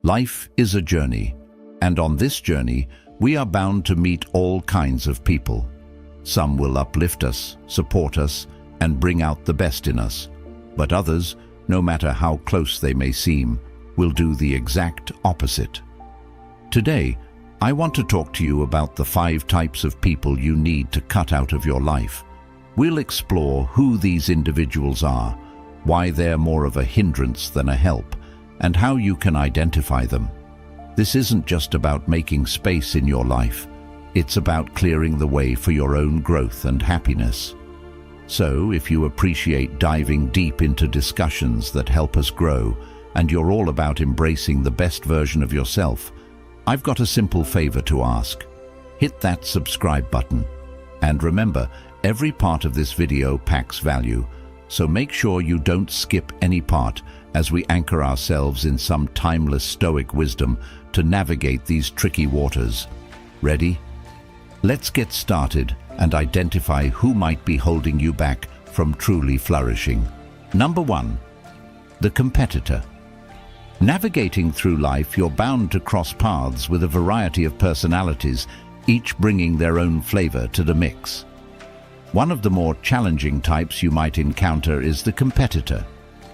Life is a journey, and on this journey, we are bound to meet all kinds of people. Some will uplift us, support us, and bring out the best in us. But others, no matter how close they may seem, will do the exact opposite. Today, I want to talk to you about the 5 types of people you need to cut out of your life. We'll explore who these individuals are, why they're more of a hindrance than a help, and how you can identify them. This isn't just about making space in your life. It's about clearing the way for your own growth and happiness. So, if you appreciate diving deep into discussions that help us grow, and you're all about embracing the best version of yourself, I've got a simple favor to ask. Hit that subscribe button. And remember, every part of this video packs value, so make sure you don't skip any part as we anchor ourselves in some timeless Stoic wisdom to navigate these tricky waters. Ready? Let's get started and identify who might be holding you back from truly flourishing. Number 1. The competitor. Navigating through life, you're bound to cross paths with a variety of personalities, each bringing their own flavor to the mix. One of the more challenging types you might encounter is the competitor.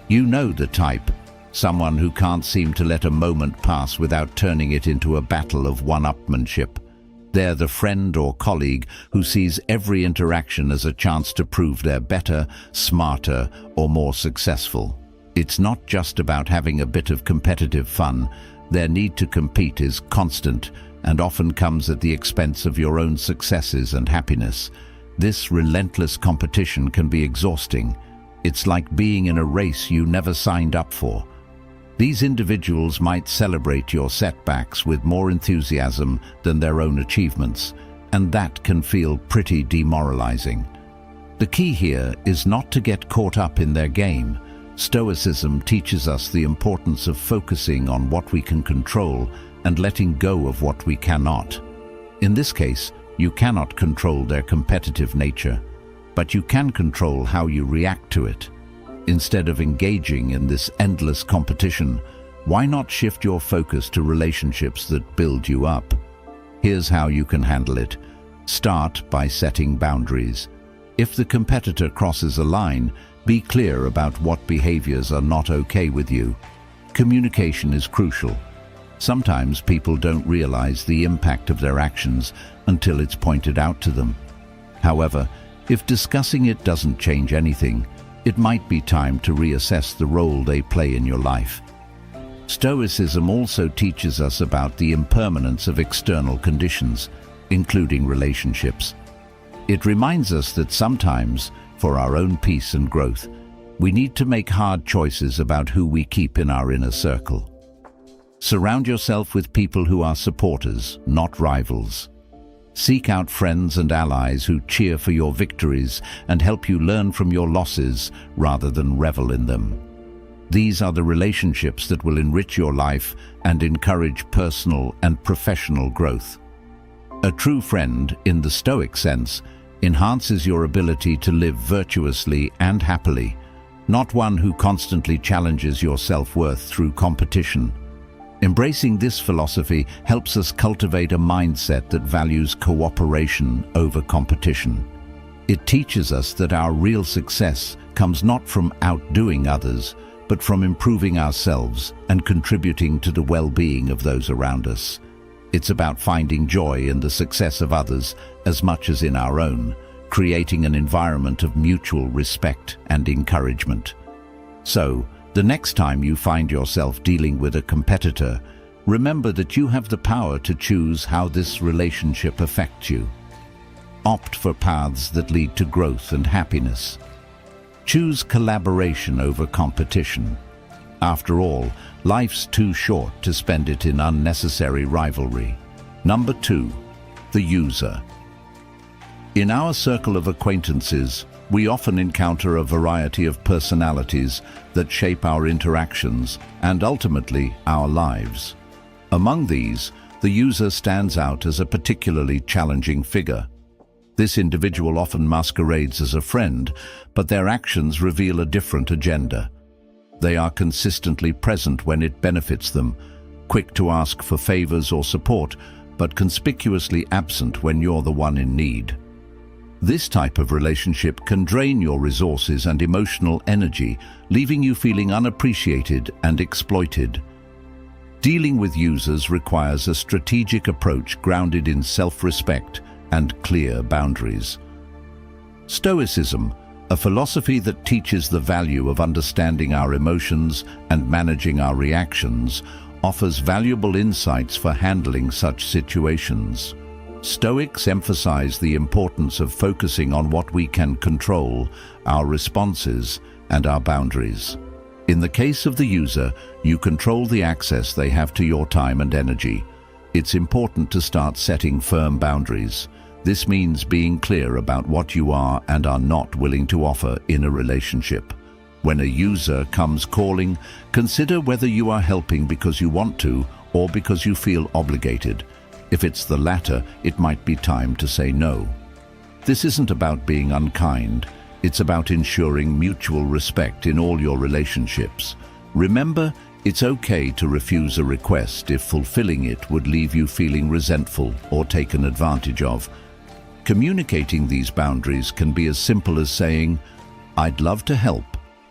You know the type, someone who can't seem to let a moment pass without turning it into a battle of one-upmanship. They're the friend or colleague who sees every interaction as a chance to prove they're better, smarter, or more successful. It's not just about having a bit of competitive fun. Their need to compete is constant and often comes at the expense of your own successes and happiness. This relentless competition can be exhausting. It's like being in a race you never signed up for. These individuals might celebrate your setbacks with more enthusiasm than their own achievements, and that can feel pretty demoralizing. The key here is not to get caught up in their game. Stoicism teaches us the importance of focusing on what we can control and letting go of what we cannot. In this case, you cannot control their competitive nature, but you can control how you react to it. Instead of engaging in this endless competition, why not shift your focus to relationships that build you up? Here's how you can handle it. Start by setting boundaries. If the competitor crosses a line, be clear about what behaviors are not okay with you. Communication is crucial. Sometimes people don't realize the impact of their actions until it's pointed out to them. However, if discussing it doesn't change anything, it might be time to reassess the role they play in your life. Stoicism also teaches us about the impermanence of external conditions, including relationships. It reminds us that sometimes, for our own peace and growth, we need to make hard choices about who we keep in our inner circle. Surround yourself with people who are supporters, not rivals. Seek out friends and allies who cheer for your victories and help you learn from your losses rather than revel in them. These are the relationships that will enrich your life and encourage personal and professional growth. A true friend, in the Stoic sense, enhances your ability to live virtuously and happily, not one who constantly challenges your self-worth through competition. Embracing this philosophy helps us cultivate a mindset that values cooperation over competition. It teaches us that our real success comes not from outdoing others, but from improving ourselves and contributing to the well-being of those around us. It's about finding joy in the success of others as much as in our own, creating an environment of mutual respect and encouragement. So, the next time you find yourself dealing with a competitor, remember that you have the power to choose how this relationship affects you. Opt for paths that lead to growth and happiness. Choose collaboration over competition. After all, life's too short to spend it in unnecessary rivalry. Number 2, the user. In our circle of acquaintances, we often encounter a variety of personalities that shape our interactions and ultimately our lives. Among these, the user stands out as a particularly challenging figure. This individual often masquerades as a friend, but their actions reveal a different agenda. They are consistently present when it benefits them, quick to ask for favors or support, but conspicuously absent when you're the one in need. This type of relationship can drain your resources and emotional energy, leaving you feeling unappreciated and exploited. Dealing with users requires a strategic approach grounded in self-respect and clear boundaries. Stoicism, a philosophy that teaches the value of understanding our emotions and managing our reactions, offers valuable insights for handling such situations. Stoics emphasize the importance of focusing on what we can control, our responses, and our boundaries. In the case of the user, you control the access they have to your time and energy. It's important to start setting firm boundaries. This means being clear about what you are and are not willing to offer in a relationship. When a user comes calling, consider whether you are helping because you want to or because you feel obligated. If it's the latter, it might be time to say no. This isn't about being unkind. It's about ensuring mutual respect in all your relationships. Remember, it's okay to refuse a request if fulfilling it would leave you feeling resentful or taken advantage of. Communicating these boundaries can be as simple as saying, "I'd love to help,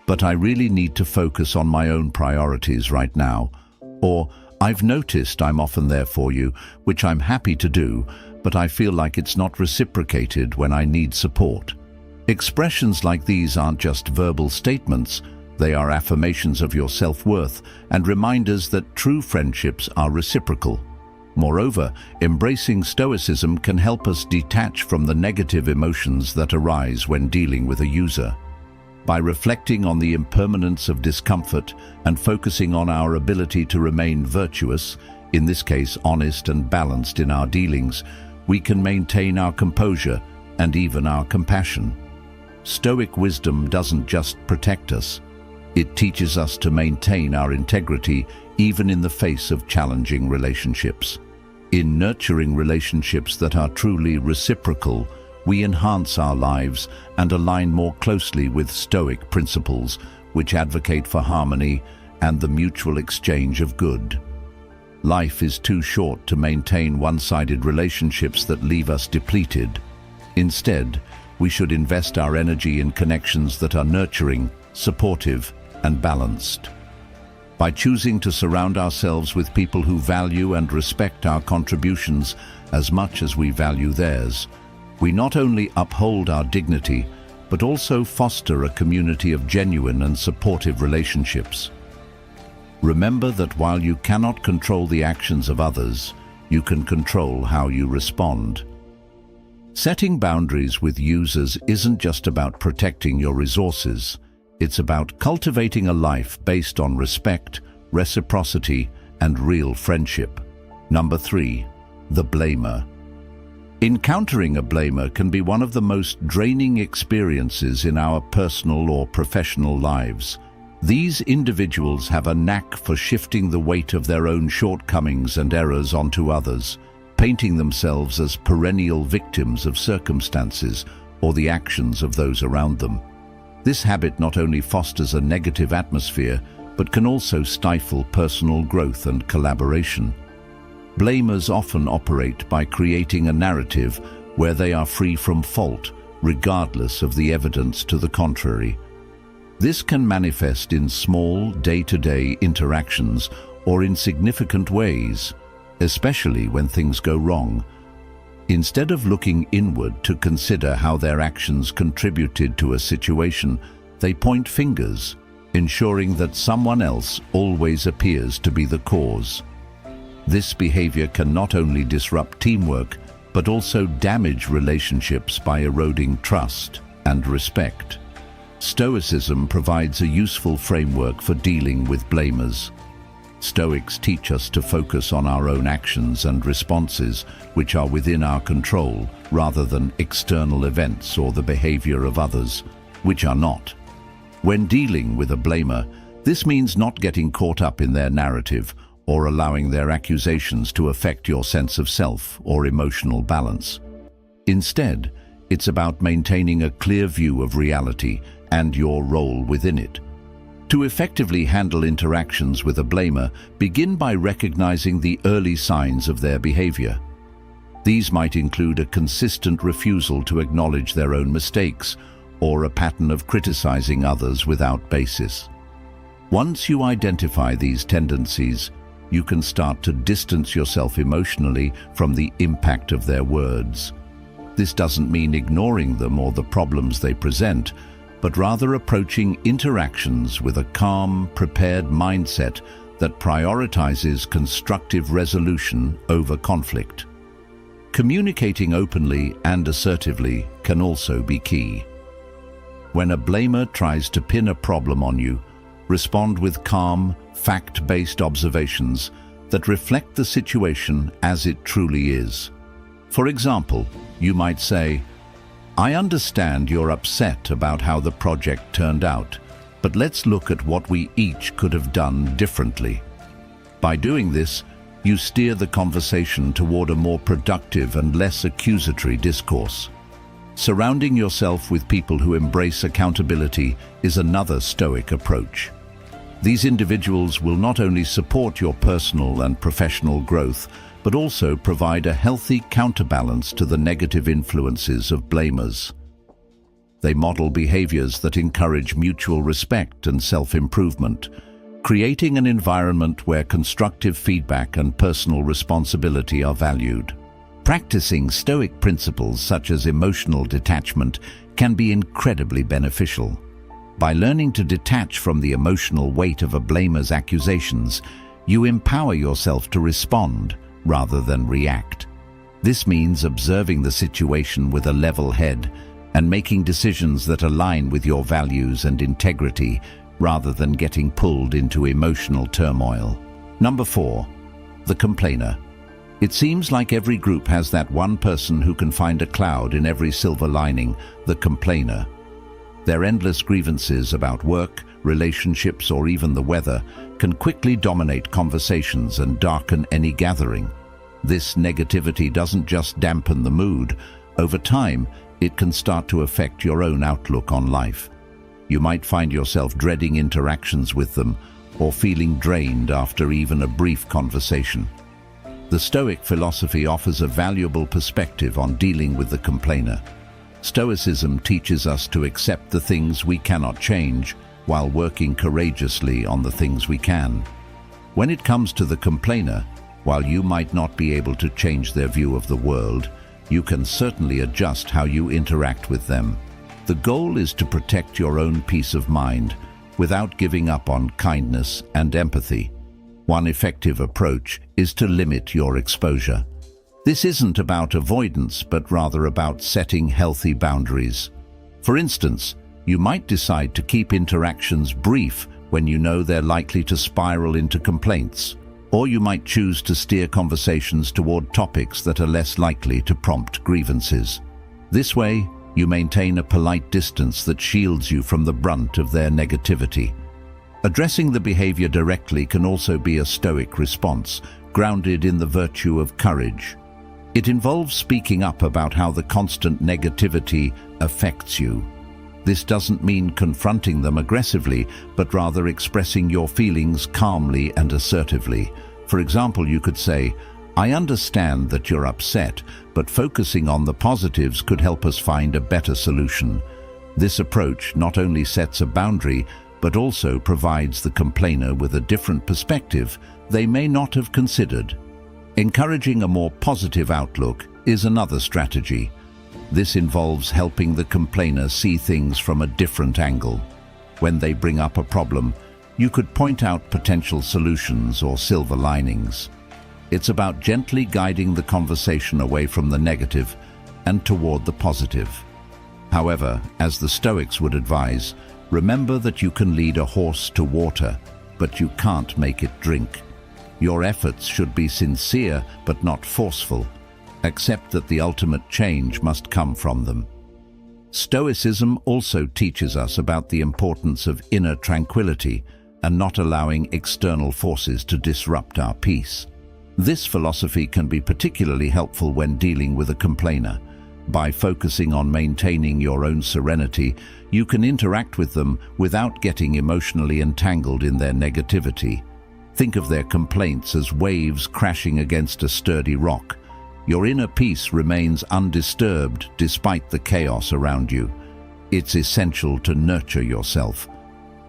but I really need to focus on my own priorities right now," or "I've noticed I'm often there for you, which I'm happy to do, but I feel like it's not reciprocated when I need support." Expressions like these aren't just verbal statements, they are affirmations of your self-worth and reminders that true friendships are reciprocal. Moreover, embracing Stoicism can help us detach from the negative emotions that arise when dealing with a user. By reflecting on the impermanence of discomfort and focusing on our ability to remain virtuous, in this case honest and balanced in our dealings, we can maintain our composure and even our compassion. Stoic wisdom doesn't just protect us, it teaches us to maintain our integrity even in the face of challenging relationships. In nurturing relationships that are truly reciprocal, we enhance our lives and align more closely with Stoic principles, which advocate for harmony and the mutual exchange of good. Life is too short to maintain one-sided relationships that leave us depleted. Instead, we should invest our energy in connections that are nurturing, supportive, and balanced. By choosing to surround ourselves with people who value and respect our contributions as much as we value theirs, we not only uphold our dignity, but also foster a community of genuine and supportive relationships. Remember that while you cannot control the actions of others, you can control how you respond. Setting boundaries with users isn't just about protecting your resources, it's about cultivating a life based on respect, reciprocity, and real friendship. Number 3, the blamer. Encountering a blamer can be one of the most draining experiences in our personal or professional lives. These individuals have a knack for shifting the weight of their own shortcomings and errors onto others, painting themselves as perennial victims of circumstances or the actions of those around them. This habit not only fosters a negative atmosphere, but can also stifle personal growth and collaboration. Blamers often operate by creating a narrative where they are free from fault, regardless of the evidence to the contrary. This can manifest in small, day-to-day interactions or in significant ways, especially when things go wrong. Instead of looking inward to consider how their actions contributed to a situation, they point fingers, ensuring that someone else always appears to be the cause. This behavior can not only disrupt teamwork, but also damage relationships by eroding trust and respect. Stoicism provides a useful framework for dealing with blamers. Stoics teach us to focus on our own actions and responses, which are within our control, rather than external events or the behavior of others, which are not. When dealing with a blamer, this means not getting caught up in their narrative or allowing their accusations to affect your sense of self or emotional balance. Instead, it's about maintaining a clear view of reality and your role within it. To effectively handle interactions with a blamer, begin by recognizing the early signs of their behavior. These might include a consistent refusal to acknowledge their own mistakes or a pattern of criticizing others without basis. Once you identify these tendencies, you can start to distance yourself emotionally from the impact of their words. This doesn't mean ignoring them or the problems they present, but rather approaching interactions with a calm, prepared mindset that prioritizes constructive resolution over conflict. Communicating openly and assertively can also be key. When a blamer tries to pin a problem on you, respond with calm, fact-based observations that reflect the situation as it truly is. For example, you might say, "I understand you're upset about how the project turned out, but let's look at what we each could have done differently." By doing this, you steer the conversation toward a more productive and less accusatory discourse. Surrounding yourself with people who embrace accountability is another Stoic approach. These individuals will not only support your personal and professional growth, but also provide a healthy counterbalance to the negative influences of blamers. They model behaviors that encourage mutual respect and self-improvement, creating an environment where constructive feedback and personal responsibility are valued. Practicing Stoic principles such as emotional detachment can be incredibly beneficial. By learning to detach from the emotional weight of a blamer's accusations, you empower yourself to respond rather than react. This means observing the situation with a level head and making decisions that align with your values and integrity rather than getting pulled into emotional turmoil. Number 4, the complainer. It seems like every group has that one person who can find a cloud in every silver lining, the complainer. Their endless grievances about work, relationships, or even the weather can quickly dominate conversations and darken any gathering. This negativity doesn't just dampen the mood. Over time, it can start to affect your own outlook on life. You might find yourself dreading interactions with them or feeling drained after even a brief conversation. The Stoic philosophy offers a valuable perspective on dealing with the complainer. Stoicism teaches us to accept the things we cannot change while working courageously on the things we can. When it comes to the complainer, while you might not be able to change their view of the world, you can certainly adjust how you interact with them. The goal is to protect your own peace of mind without giving up on kindness and empathy. One effective approach is to limit your exposure. This isn't about avoidance, but rather about setting healthy boundaries. For instance, you might decide to keep interactions brief when you know they're likely to spiral into complaints, or you might choose to steer conversations toward topics that are less likely to prompt grievances. This way, you maintain a polite distance that shields you from the brunt of their negativity. Addressing the behavior directly can also be a Stoic response, grounded in the virtue of courage. It involves speaking up about how the constant negativity affects you. This doesn't mean confronting them aggressively, but rather expressing your feelings calmly and assertively. For example, you could say, "I understand that you're upset, but focusing on the positives could help us find a better solution." This approach not only sets a boundary, but also provides the complainer with a different perspective they may not have considered. Encouraging a more positive outlook is another strategy. This involves helping the complainer see things from a different angle. When they bring up a problem, you could point out potential solutions or silver linings. It's about gently guiding the conversation away from the negative and toward the positive. However, as the Stoics would advise, remember that you can lead a horse to water, but you can't make it drink. Your efforts should be sincere but not forceful. Accept that the ultimate change must come from them. Stoicism also teaches us about the importance of inner tranquility and not allowing external forces to disrupt our peace. This philosophy can be particularly helpful when dealing with a complainer. By focusing on maintaining your own serenity, you can interact with them without getting emotionally entangled in their negativity. Think of their complaints as waves crashing against a sturdy rock. Your inner peace remains undisturbed despite the chaos around you. It's essential to nurture yourself.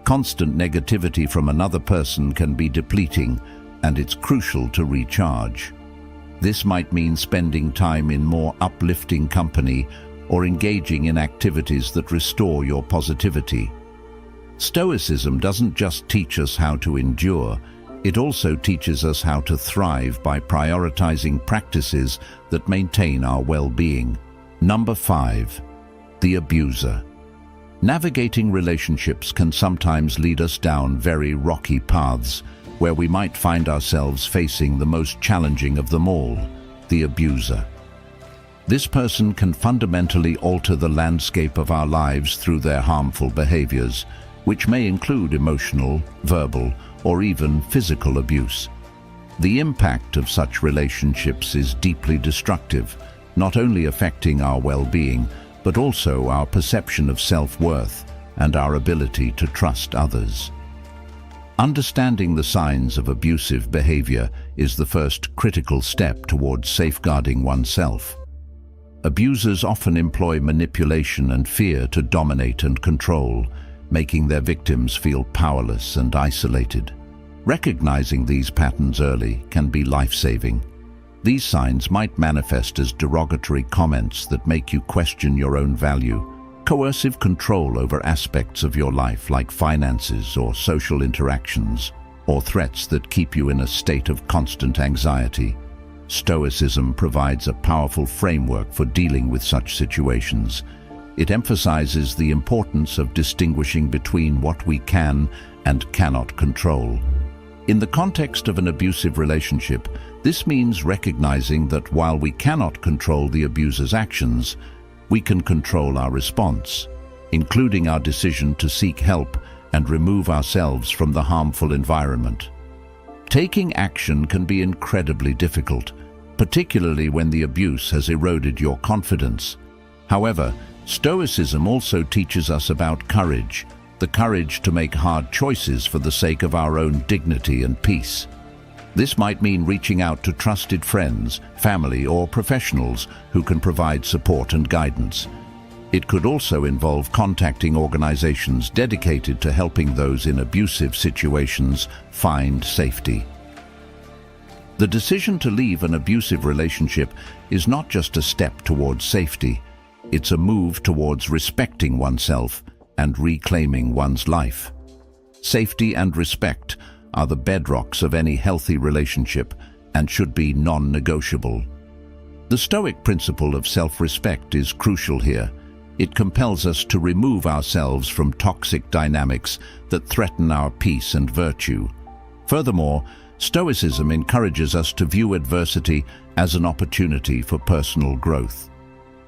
Constant negativity from another person can be depleting, and it's crucial to recharge. This might mean spending time in more uplifting company or engaging in activities that restore your positivity. Stoicism doesn't just teach us how to endure, it also teaches us how to thrive by prioritizing practices that maintain our well-being. Number 5. The abuser. Navigating relationships can sometimes lead us down very rocky paths, where we might find ourselves facing the most challenging of them all, the abuser. This person can fundamentally alter the landscape of our lives through their harmful behaviors, which may include emotional, verbal, or even physical abuse. The impact of such relationships is deeply destructive, not only affecting our well-being, but also our perception of self-worth and our ability to trust others. Understanding the signs of abusive behavior is the first critical step towards safeguarding oneself. Abusers often employ manipulation and fear to dominate and control, making their victims feel powerless and isolated. Recognizing these patterns early can be life-saving. These signs might manifest as derogatory comments that make you question your own value, coercive control over aspects of your life like finances or social interactions, or threats that keep you in a state of constant anxiety. Stoicism provides a powerful framework for dealing with such situations. It emphasizes the importance of distinguishing between what we can and cannot control. In the context of an abusive relationship, this means recognizing that while we cannot control the abuser's actions, we can control our response, including our decision to seek help and remove ourselves from the harmful environment. Taking action can be incredibly difficult, particularly when the abuse has eroded your confidence. However, Stoicism also teaches us about courage, the courage to make hard choices for the sake of our own dignity and peace. This might mean reaching out to trusted friends, family, or professionals who can provide support and guidance. It could also involve contacting organizations dedicated to helping those in abusive situations find safety. The decision to leave an abusive relationship is not just a step towards safety, it's a move towards respecting oneself and reclaiming one's life. Safety and respect are the bedrocks of any healthy relationship and should be non-negotiable. The Stoic principle of self-respect is crucial here. It compels us to remove ourselves from toxic dynamics that threaten our peace and virtue. Furthermore, Stoicism encourages us to view adversity as an opportunity for personal growth.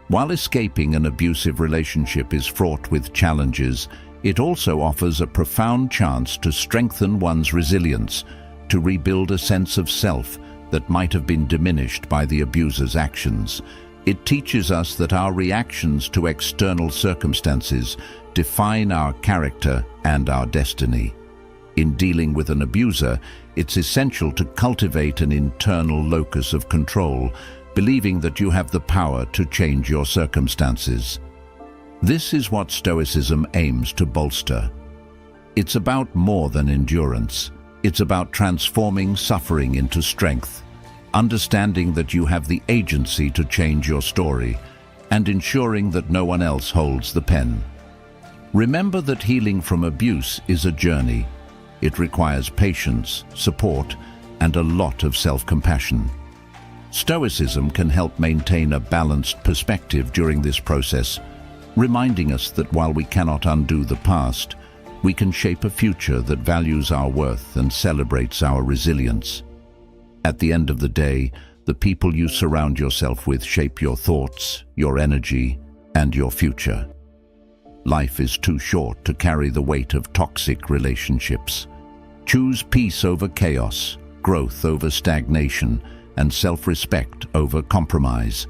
While escaping an abusive relationship is fraught with challenges, it also offers a profound chance to strengthen one's resilience, to rebuild a sense of self that might have been diminished by the abuser's actions. It teaches us that our reactions to external circumstances define our character and our destiny. In dealing with an abuser, it's essential to cultivate an internal locus of control, believing that you have the power to change your circumstances. This is what Stoicism aims to bolster. It's about more than endurance. It's about transforming suffering into strength, understanding that you have the agency to change your story, and ensuring that no one else holds the pen. Remember that healing from abuse is a journey. It requires patience, support, and a lot of self-compassion. Stoicism can help maintain a balanced perspective during this process, reminding us that while we cannot undo the past, we can shape a future that values our worth and celebrates our resilience. At the end of the day, the people you surround yourself with shape your thoughts, your energy, and your future. Life is too short to carry the weight of toxic relationships. Choose peace over chaos, growth over stagnation, and self-respect over compromise.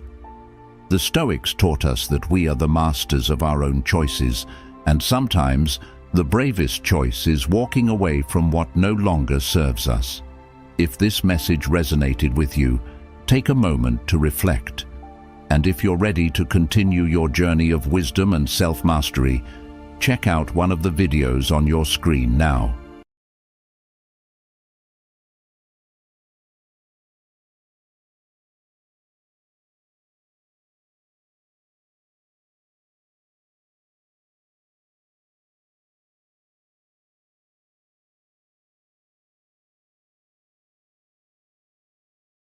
The The Stoics taught us that we are the masters of our own choices, and sometimes the bravest choice is walking away from what no longer serves us. If this message resonated with you, take a moment to reflect. And if you're ready to continue your journey of wisdom and self-mastery, check out one of the videos on your screen now.